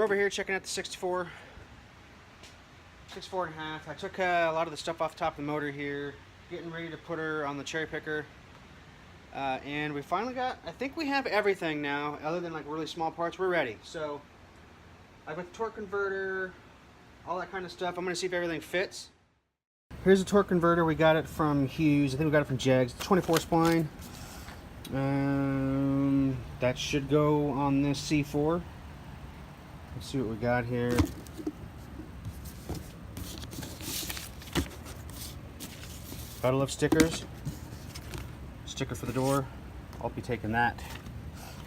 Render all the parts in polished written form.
we're over here checking out the 64 and a half. I took a lot of the stuff off the top of the motor here, getting ready to put her on the cherry picker. And we finally got, I think we have everything now, other than like really small parts. We're ready. So I've got the torque converter, all that kind of stuff. I'm going to see if everything fits. Here's the torque converter. We got it from Hughes. I think we got it from Jegs. 24 spline. That should go on this C4. Let's see what we got here. Bottle of stickers. Sticker for the door. I'll be taking that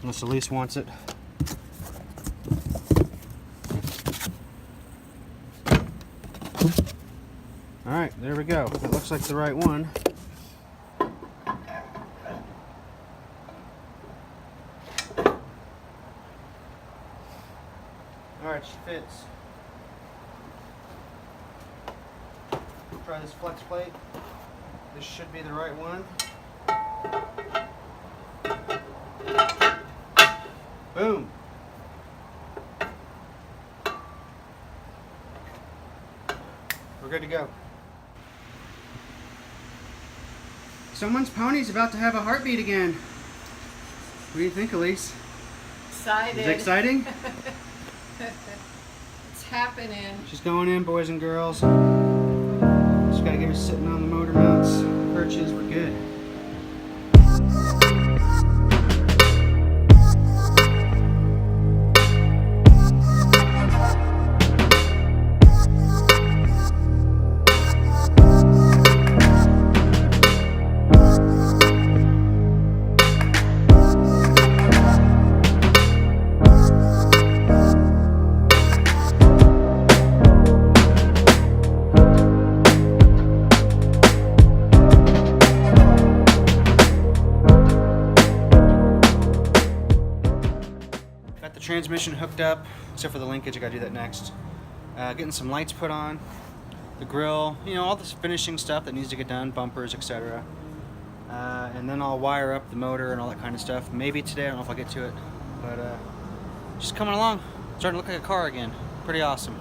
unless Elise wants it. Alright, there we go. It looks like the right one. Alright, she fits. Try this flex plate. This should be the right one. Boom. We're good to go. Someone's pony's about to have a heartbeat again. What do you think, Elise? Excited. Is it exciting? It's happening. She's going in, boys and girls. Just gotta get her sitting on the motor mounts. Perches, we're good. Transmission hooked up, except for the linkage. I gotta do that next. Getting some lights put on, the grill, you know, all this finishing stuff that needs to get done, bumpers, etc. And then I'll wire up the motor and all that kind of stuff. Maybe today, I don't know if I'll get to it, but just coming along. Starting to look like a car again. Pretty awesome.